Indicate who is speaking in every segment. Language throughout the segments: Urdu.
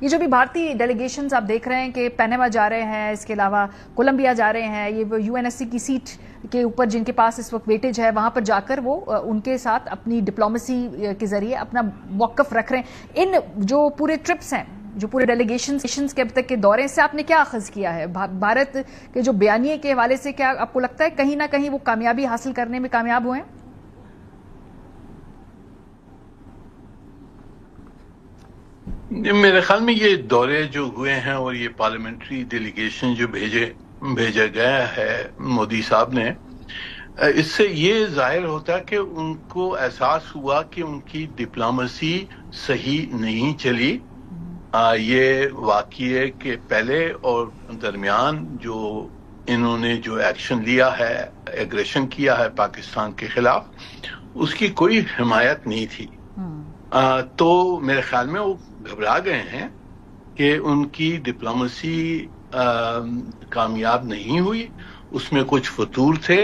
Speaker 1: یہ جو بھی بھارتی ڈیلیگیشنز آپ دیکھ رہے ہیں کہ پیناما جا رہے ہیں، اس کے علاوہ کولمبیا جا رہے ہیں، یہ UN SC کی سیٹ کے اوپر جن کے پاس اس وقت ویٹیج ہے وہاں پر جا کر وہ ان کے ساتھ اپنی ڈپلومیسی کے ذریعے اپنا موقف رکھ رہے ہیں. ان جو پورے ٹرپس ہیں، جو پورے ڈیلیگیشنز کے اب تک کے دورے سے آپ نے کیا اخذ کیا ہے؟ بھارت کے جو بیانیے کے حوالے سے کیا آپ کو لگتا ہے کہیں نہ کہیں وہ کامیابی حاصل کرنے میں کامیاب ہوئے ہیں؟
Speaker 2: میرے خیال میں یہ دورے جو ہوئے ہیں اور یہ پارلیمنٹری ڈیلیگیشن جو بھیجا گیا ہے مودی صاحب نے، اس سے یہ ظاہر ہوتا کہ ان کو احساس ہوا کہ ان کی ڈپلومیسی صحیح نہیں چلی. یہ واقعے کے پہلے اور درمیان جو انہوں نے جو ایکشن لیا ہے، ایگریشن کیا ہے پاکستان کے خلاف، اس کی کوئی حمایت نہیں تھی. تو میرے خیال میں وہ گھبرا گئے ہیں کہ ان کی ڈپلومیسی کامیاب نہیں ہوئی، اس میں کچھ فتور تھے،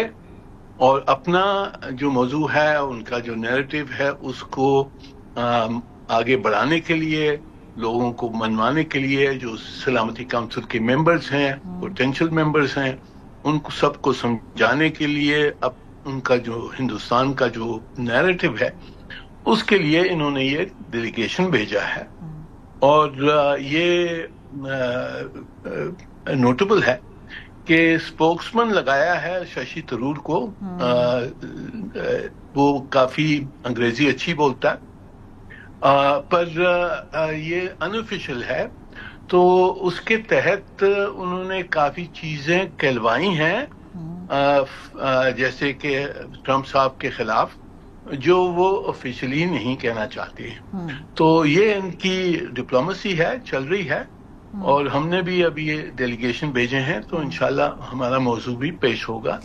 Speaker 2: اور اپنا جو موضوع ہے، ان کا جو نیریٹو ہے، اس کو آگے بڑھانے کے لیے، لوگوں کو منوانے کے لیے، جو سلامتی کونسل کے ممبرز ہیں، پوٹینشل ممبرز ہیں، ان کو سب کو سمجھانے کے لیے اب ان کا جو ہندوستان کا جو نیریٹو ہے اس کے لیے انہوں نے یہ ڈیلیگیشن بھیجا ہے. اور یہ نوٹیبل ہے کہ اسپوکسمن لگایا ہے ششی تھرور کو. وہ کافی انگریزی اچھی بولتا ہے، پر یہ انآفیشل ہے، تو اس کے تحت انہوں نے کافی چیزیں کہلوائی ہیں، جیسے کہ ٹرمپ صاحب کے خلاف، جو وہ آفیشلی نہیں کہنا چاہتے. تو یہ ان کی ڈپلومیسی ہے، چل رہی ہے، اور ہم نے بھی ابھی یہ ڈیلیگیشن بھیجے ہیں، تو انشاءاللہ ہمارا موضوع بھی پیش ہوگا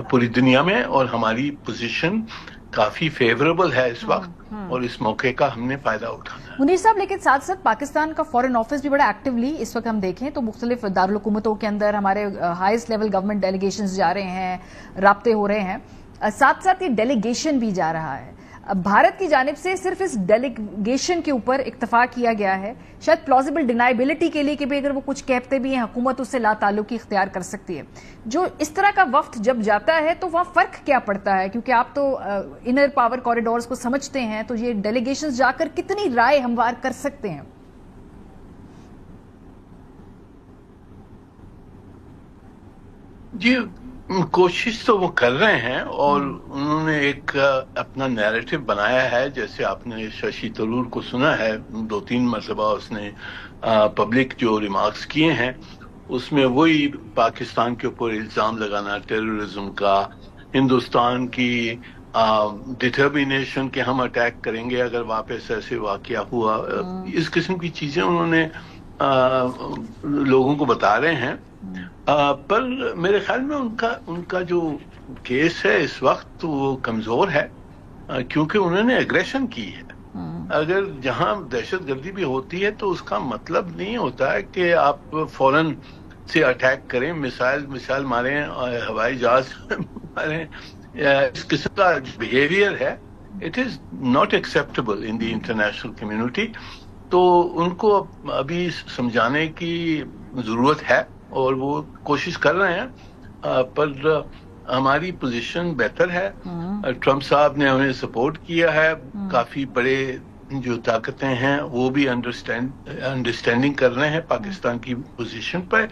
Speaker 2: پوری دنیا میں، اور ہماری پوزیشن کافی فیوریبل ہے اس وقت، اور اس موقع کا ہم نے فائدہ اٹھانا ہے.
Speaker 1: منیر صاحب، لیکن ساتھ ساتھ پاکستان کا فورن آفس بھی بڑا ایکٹیولی اس وقت ہم دیکھیں تو مختلف دارالحکومتوں کے اندر ہمارے ہائیسٹ لیول گورنمنٹ ڈیلیگیشنز جا رہے ہیں، رابطے ہو رہے ہیں، ساتھ ساتھ یہ ڈیلیگیشن بھی جا رہا ہے. بھارت کی جانب سے صرف اس ڈیلیگیشن کے اوپر اکتفا کیا گیا ہے، شاید پلازیبل ڈینائبلٹی کے لیے کہ اگر وہ کچھ کہتے بھی ہیں حکومت اس سے لا تعلقی اختیار کر سکتی ہے. جو اس طرح کا وفد جب جاتا ہے تو وہاں فرق کیا پڑتا ہے؟ کیونکہ آپ تو انر پاور کوریڈورز کو سمجھتے ہیں، تو یہ ڈیلیگیشنز جا کر کتنی رائے ہموار کر سکتے ہیں؟
Speaker 2: جی، کوشش تو وہ کر رہے ہیں، اور انہوں نے ایک اپنا نیریٹو بنایا ہے. جیسے آپ نے ششی تھرور کو سنا ہے، 2-3 مرتبہ اس نے پبلک جو ریمارکس کیے ہیں، اس میں وہی پاکستان کے اوپر الزام لگانا ٹیررزم کا، ہندوستان کی ڈٹرمینیشن کہ ہم اٹیک کریں گے اگر واپس ایسے واقعہ ہوا، اس قسم کی چیزیں انہوں نے لوگوں کو بتا رہے ہیں. پر میرے خیال میں ان کا جو کیس ہے اس وقت وہ کمزور ہے، کیونکہ انہوں نے ایگریشن کی ہے. اگر جہاں دہشت گردی بھی ہوتی ہے تو اس کا مطلب نہیں ہوتا ہے کہ آپ فوراً سے اٹیک کریں، مثال ماریں، ہوائی جہاز ماریں. اس قسم کا بیہیویئر ہے، it is not acceptable in the international community. تو ان کو ابھی سمجھانے کی ضرورت ہے، اور وہ کوشش کر رہے ہیں، پر ہماری پوزیشن بہتر ہے. ٹرمپ صاحب نے ہمیں سپورٹ کیا ہے، کافی بڑے جو طاقتیں ہیں وہ بھی انڈرسٹینڈنگ کر رہے ہیں پاکستان کی پوزیشن پر.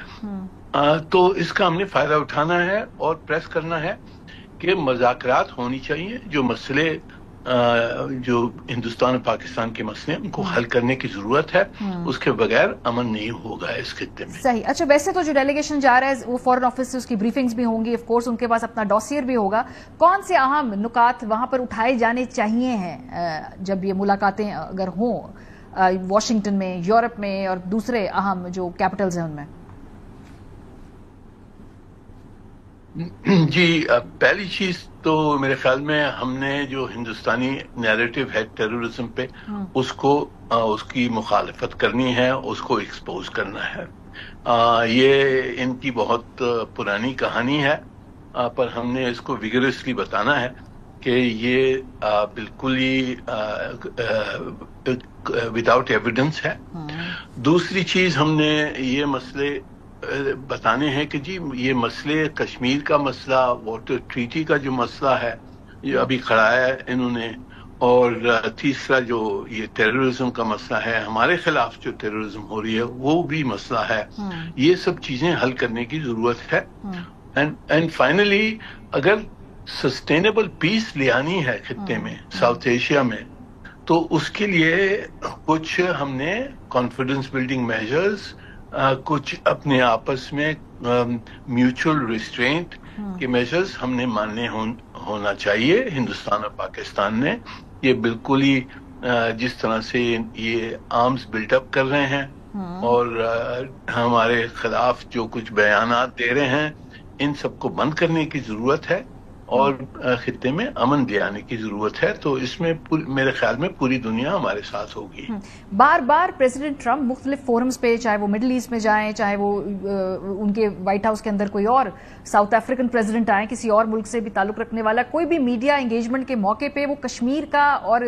Speaker 2: تو اس کا ہم نے فائدہ اٹھانا ہے اور پریس کرنا ہے کہ مذاکرات ہونی چاہیے. جو مسئلے جو ہندوستان اور پاکستان کے مسئلے ان کو حل کرنے کی ضرورت ہے، اس کے بغیر امن نہیں ہوگا اس خطے میں.
Speaker 1: صحیح. اچھا، ویسے تو جو ڈیلیگیشن جا رہا ہے وہ فورن آفس سے اس کی بریفنگز بھی ہوں گی، آف کورس ان کے پاس اپنا ڈوسیئر بھی ہوگا. کون سے اہم نکات وہاں پر اٹھائے جانے چاہیے ہیں جب یہ ملاقاتیں اگر ہوں واشنگٹن میں، یورپ میں اور دوسرے اہم جو کیپٹلز ہیں ان میں؟
Speaker 2: جی، پہلی چیز تو میرے خیال میں ہم نے جو ہندوستانی نیریٹو ہے ٹیررزم پہ، اس کی مخالفت کرنی ہے، اس کو ایکسپوز کرنا ہے. یہ ان کی بہت پرانی کہانی ہے، پر ہم نے اس کو ویگرسلی بتانا ہے. کہ یہ بالکل ہی وداؤٹ ایویڈنس ہے. دوسری چیز ہم نے یہ مسئلے بتانے ہیں کہ جی یہ مسئلے کشمیر کا مسئلہ، واٹر ٹریٹی کا جو مسئلہ ہے یہ ابھی کھڑا ہے انہوں نے، اور تیسرا جو یہ ٹیررزم کا مسئلہ ہے، ہمارے خلاف جو ٹیررزم ہو رہی ہے وہ بھی مسئلہ ہے. یہ سب چیزیں حل کرنے کی ضرورت ہے. اینڈ فائنلی اگر سسٹینیبل پیس لے آنی ہے خطے میں، ساؤتھ ایشیا میں، تو اس کے لیے کچھ ہم نے کانفیڈنس بلڈنگ میجرز، کچھ اپنے آپس میں میوچل ریسٹرینٹ کے میجرز ہم نے ماننے ہونا چاہیے. ہندوستان اور پاکستان نے یہ بالکل ہی جس طرح سے یہ آرمز بلڈ اپ کر رہے ہیں اور ہمارے خلاف جو کچھ بیانات دے رہے ہیں، ان سب کو بند کرنے کی ضرورت ہے اور خطے میں امن لے آنے کی ضرورت ہے. تو اس میں میرے خیال میں پوری دنیا ہمارے ساتھ ہوگی.
Speaker 1: بار بار پریزیڈنٹ ٹرمپ مختلف فورمز پہ، چاہے وہ مڈل ایسٹ میں جائیں، چاہے وہ ان کے وائٹ ہاؤس کے اندر کوئی اور ساؤتھ افریقن پریزیڈنٹ آئیں کسی اور ملک سے بھی تعلق رکھنے والا، کوئی بھی میڈیا انگیجمنٹ کے موقع پہ وہ کشمیر کا اور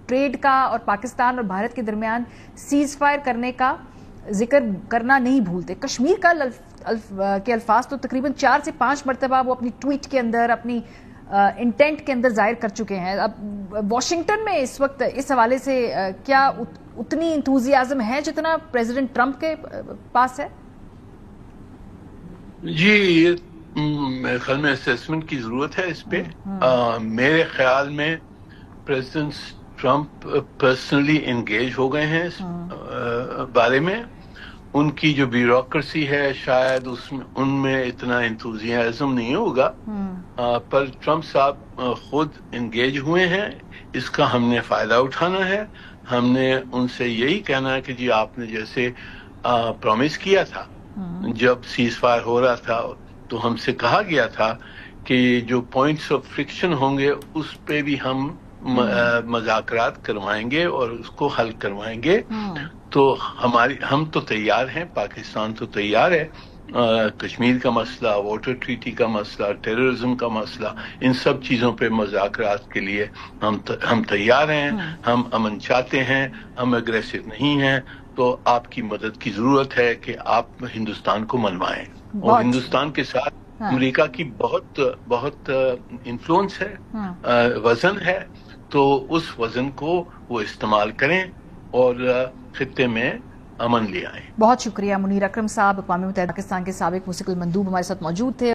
Speaker 1: ٹریڈ کا اور پاکستان اور بھارت کے درمیان سیز فائر کرنے کا ذکر کرنا نہیں بھولتے. کشمیر کا کے الفاظ تو تقریباً 4 سے 5 مرتبہ وہ اپنی ٹویٹ کے اندر، اپنی انٹینٹ کے اندر ظاہر کر چکے ہیں. اب واشنگٹن میں اس وقت اس حوالے سے کیا اتنی انتھوزیازم ہے جتنا پریزیڈنٹ ٹرمپ کے پاس ہے؟
Speaker 2: جی، میرے خیال میں اسیسمنٹ کی ضرورت ہے اس پہ. میرے خیال میں پریزیڈنٹ ٹرمپ پرسنلی انگیج ہو گئے ہیں اس بارے میں. ان کی جو بیوروکریسی ہے شاید ان میں اتنا انتھوزیازم نہیں ہوگا، پر ٹرمپ صاحب خود انگیج ہوئے ہیں. اس کا ہم نے فائدہ اٹھانا ہے. ہم نے ان سے یہی کہنا ہے کہ جی آپ نے جیسے پرومس کیا تھا جب سیز فائر ہو رہا تھا، تو ہم سے کہا گیا تھا کہ جو پوائنٹس آف فرکشن ہوں گے اس پہ بھی ہم مذاکرات کروائیں گے اور اس کو حل کروائیں گے. تو ہم تو تیار ہیں، پاکستان تو تیار ہے. کشمیر کا مسئلہ، واٹر ٹریٹی کا مسئلہ، ٹیررزم کا مسئلہ، ان سب چیزوں پہ مذاکرات کے لیے ہم تیار ہیں. ہم امن چاہتے ہیں، ہم اگریسو نہیں ہیں. تو آپ کی مدد کی ضرورت ہے کہ آپ ہندوستان کو منوائیں. اور ہندوستان کے ساتھ امریکہ کی بہت بہت انفلوئنس ہے، وزن ہے. تو اس وزن کو وہ استعمال کریں اور خطے میں امن لے آئیں.
Speaker 1: بہت شکریہ منیر اکرم صاحب، اقوام متحدہ پاکستان کے سابق موسیقی مندوب ہمارے ساتھ موجود تھے.